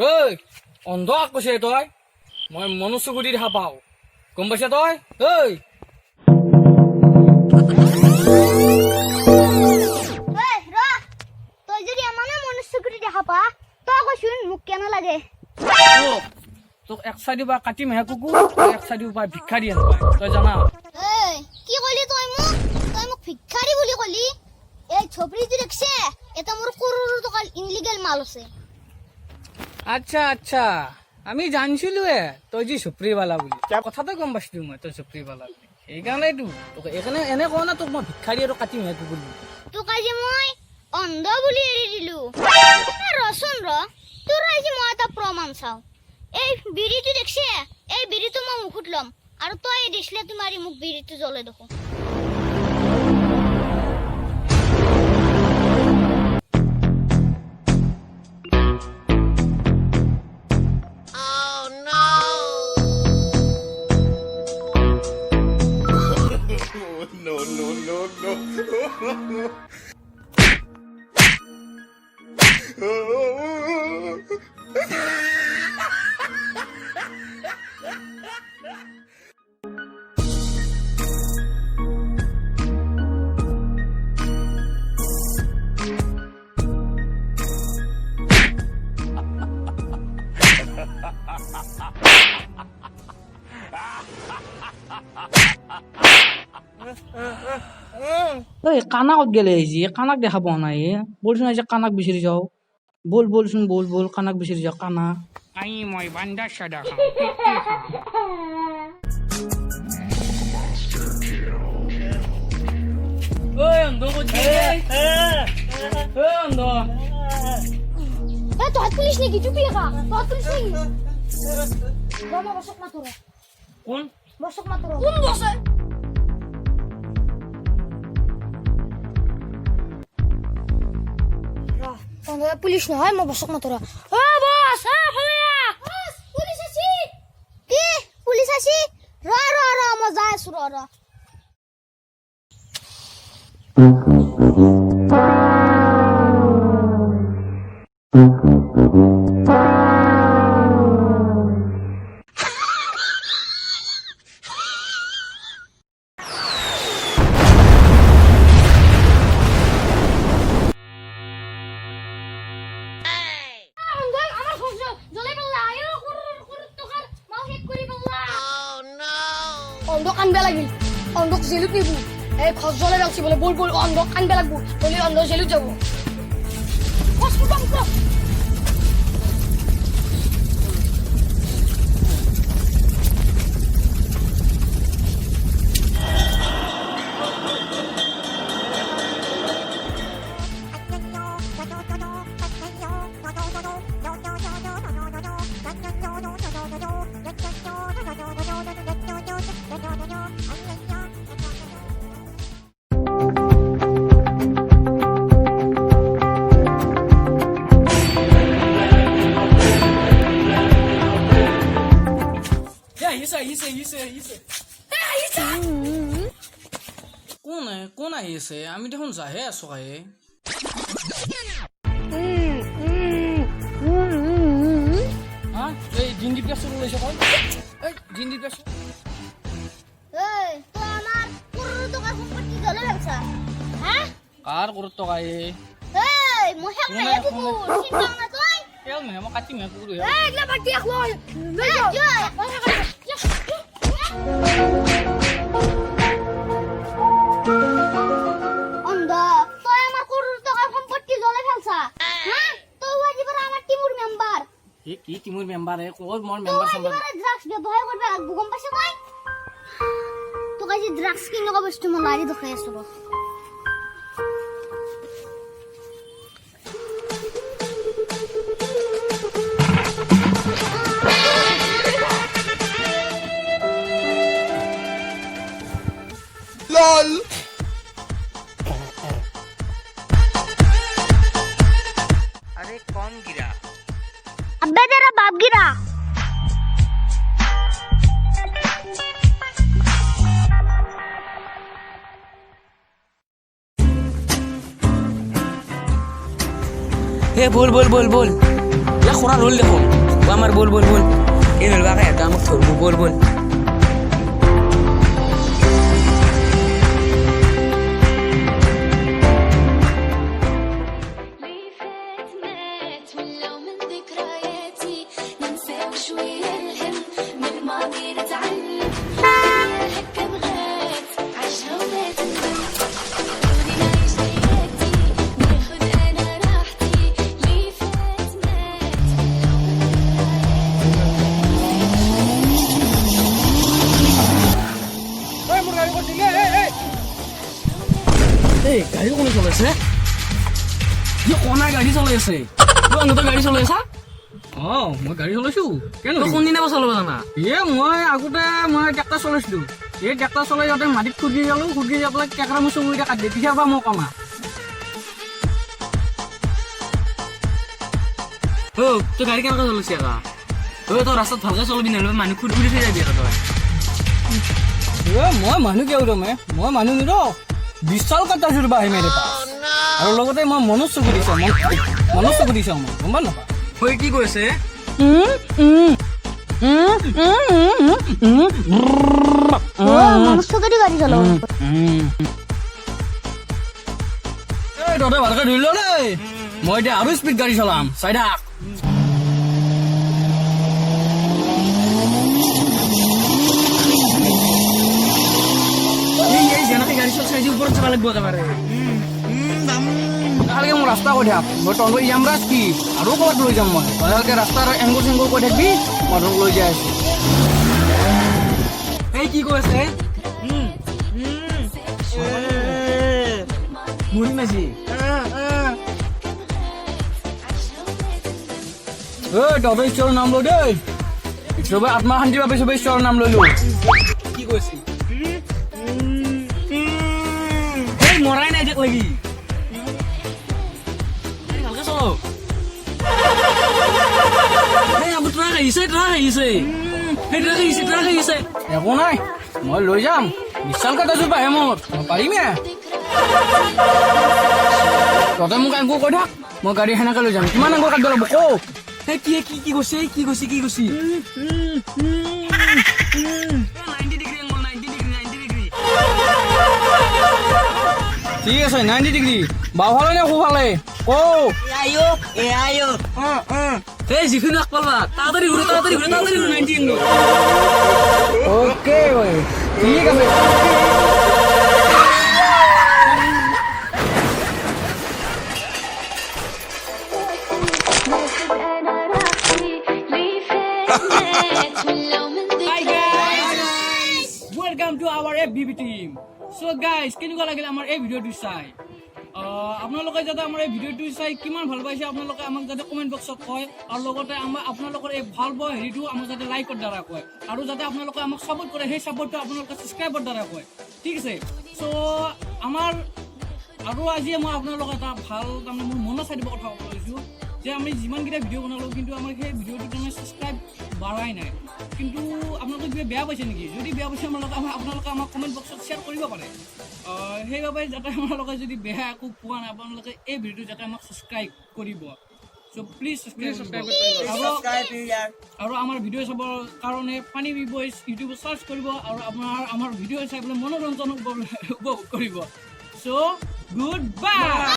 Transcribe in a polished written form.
ঐ অন্ধ কৈছে তই মই মনুষ্য গুটি দেখা পাওঁ গম পাইছা তই ঐ তই যদি আমানে মনুষ্য গুটি দেখা পা তই কচোন মোক কেন লাগে তোক এক চাইডৰ পৰা কাটি মেহে কুকুৰ এক চাইডৰ পৰা ভিক্ষাৰী হেন পায় তই জানা কি কলি তই মোক ভিক্ষাৰী বুলি কলি এই ছবৰিটো দেখছে এটা মোৰ কৰোৰ টকাৰ ইনলিগেল মাল আছে আচ্ছা আচ্ছা আমি জানিছিলো তই যে সুপ্ৰিবালা বুলি কথাটো গম পাইছিলো মই তই সুপ্ৰিবালা বুলি সেইকাৰণেতো তোক এইকাৰণে এনে কওঁ না তোক মই ভিক্ষাৰী আৰু কাটি মেহে কুকুৰ বুলি তোক আজি মই অন্ধ বুলি এৰি দিলো ৰচোন তোৰ আজি মই এটা প্ৰমাণ চাওঁ এই বিড়িটো দেখছে এই বিড়িটো মই মুখত ল'ম আৰু তই দেখিলে তোমাৰি মোক বিড়িটো জ্বলে দেখো কানাকত গেলে আহিছি কানাক দেখা পোৱা নাই বলচোন আজি কানাক বিচাৰি যাওঁ বলচোন বল কানাক বিচাৰি যাওঁ কানা আই মই বান্দা সাদা ঐ অন্ধ কৈছে অন্ধ তই পুলিশ নেকি চুপি থাকা তই পুলিশ নেকি রমা বসক মাতো কোন বসক মাতো কোন বসে পুলিশ নহয় মই বসক মাতো ও বস ফালিয়া বস পুলিশ আছি কি পুলিশ আছি র মই যাই আছো র অন্ধক আনবে লাগিল অন্ধক জেলুত নিব এই খজ জ্বলে লাগছি বলে বল অন্ধক আনবে লাগবো বলে অন্ধ জেলুত যাব কোন আহিছে আমি দেখোন যাহে আছো কাহে এই জিন্দি পেছো লৈছে কল এই জিন্দি পেছো এই তো আমার পুরো টাকা সম্পত্তি জ্বলে লাগছে হ্যাঁ কার করত কাহে এই মোহে কাহে কুকুর চিন্তা না তুই কেউ মেহে মই কাটি মেহে কুকুর এই এগলা বাটি আখলো এই অন্ধা তুই আমার পুরো টাকা সম্পত্তি জ্বলে ফেলছা হ্যাঁ তুই আজি বড় আমার টিমুর মেম্বার কি টিমুর মেম্বার কোন মোর মেম্বার সম্বন্ধ ড্রাগস ব্যবহার করবে ভূকম্প পাশে কই তো কাজে ড্রাগস কিন লগা বস্তু মই লারি দেখাই আছো LOL अरे कौन गिरा अबे तेरा बाप गिरा बोल বিয়া খৰা ৰ'ল দেখোন আমাৰ বল বল বল এই নলবাকে এটা আমাক ধৰব বল বল এই গাড়ী কোনে চলাইছে কণাই গাড়ী চলাই আছে তই গাড়ী চলাই আছা মই গাড়ী চলাইছো কোনদিনা চলাব জানা মই আগতে মই ট্ৰেক্টৰ চলাইছিলো এই ট্ৰেক্টৰ চলাই যাওঁতে মাটিত খুদি গলো খুদি যাই পেলাই কেঁকৰা মোৰ চকুকেইটা কাটি দিয়ে তেতিয়াৰ পৰা মই কমা তই গাড়ী কেনেকৈ চলাইছি আকৌ তই ৰাস্তাত ভালকৈ চলাবি নহ'লে মানুহ খুদ খুলি থৈ যাবি আকৌ তই মই মানুহ কিয় ৰমে মই মানুহ নিৰ বিশাল কাটা জোৰবা আহি মেৰে পাছ আৰু লগতে মই মনত চকু দিছোঁ মই গম পাওঁ নাপা হৈ কি কৈছে মনুষ্য কৰি গাড়ী চলাব তহঁতে ভালকৈ ধৰি ল দেই মই এতিয়া আৰু স্পীড গাড়ী চলাম চাই থাক যেনেকৈ গাড়ী চলাই ওপৰত চাব লাগিব একেবাৰে ভালকে মোক ৰাস্তা কৈ থাক মই তহঁতক যাম ৰাজ কি আৰু ক'ৰবাত লৈ যাম মই ভালকৈ ৰাস্তাৰ এংগল চেংগল কৈ থাকিবি মই তহঁতক লৈ যাই আছোঁ এই কি কৈ আছে মুড়ি মাঝি তহঁতৰ ঈশ্বৰৰ নাম লৈ দেই চবে আত্মা শান্তিৰ বাবে চবে ঈশ্বৰৰ নাম লৈ লো কি কৈছে মৰাই নাই দেখ লাগি ভালকে চলো ট্ৰাক আহিছে একো নাই মই লৈ যাম বিশাল কাটাযোৰ পাহে মোৰ মই পাৰিমে তহঁতে মোক একো কৈ থাক মই গাড়ী সেনেকৈ লৈ যাম কিমান আগৰ কাটিব লাগিব কওঁ কি কৈছে ঠিক আছে 90 ডিগ্ৰী বাওঁফালে নে সোঁফালে কওঁ এই যিখিনি পালা তাড়াতাড়ি ঘুরে 90 এঙ্গেল অ'কে ঠিক আছে Welcome to our FBB team. So guys, কেনেকুৱা লাগিল আমাৰ এই ভিডিঅ'টো চাই আপোনালোকে যাতে আমাৰ এই ভিডিঅ'টো চাই কিমান ভাল পাইছে আপোনালোকে আমাক যাতে কমেণ্ট বক্সত কয় আৰু লগতে আপোনালোকৰ এই ভাল পোৱা হেৰিটো আমাক যাতে লাইকৰ দ্বাৰা কয় আৰু যাতে আপোনালোকে আমাক ছাপোৰ্ট কৰে সেই ছাপোৰ্টটো আপোনালোকে ছাবস্ক্ৰাইবৰ দ্বাৰা কয় ঠিক আছে চ' আমাৰ আৰু আজি মই আপোনালোকক এটা ভাল তাৰমানে মোৰ মনত চাই দিব কথা ক'ব লৈছোঁ যে আমি যিমানকেইটা ভিডিঅ' বনালোঁ কিন্তু আমাৰ সেই ভিডিঅ'টোত তাৰমানে ছাবস্ক্ৰাইব বাঢ়াই নাই কিন্তু আপোনালোকে কিবা বেয়া পাইছে নেকি যদি বেয়া পাইছে আপোনালোকে আমাক কমেণ্ট বক্সত শ্বেয়াৰ কৰিব পাৰে সেইবাবে যাতে আপোনালোকে যদি বেয়া একো পোৱা নাই আপোনালোকে এই ভিডিঅ'টো যাতে আমাক ছাবস্ক্ৰাইব কৰিব চ' প্লিজ ছাবস্ক্ৰাইব আৰু আমাৰ ভিডিঅ' চাবৰ কাৰণে ফানি বি বইজ ইউটিউবত চাৰ্চ কৰিব আৰু আমাৰ ভিডিঅ' চাই পেলাই মনোৰঞ্জন উপভোগ কৰিব চ' গুড বাই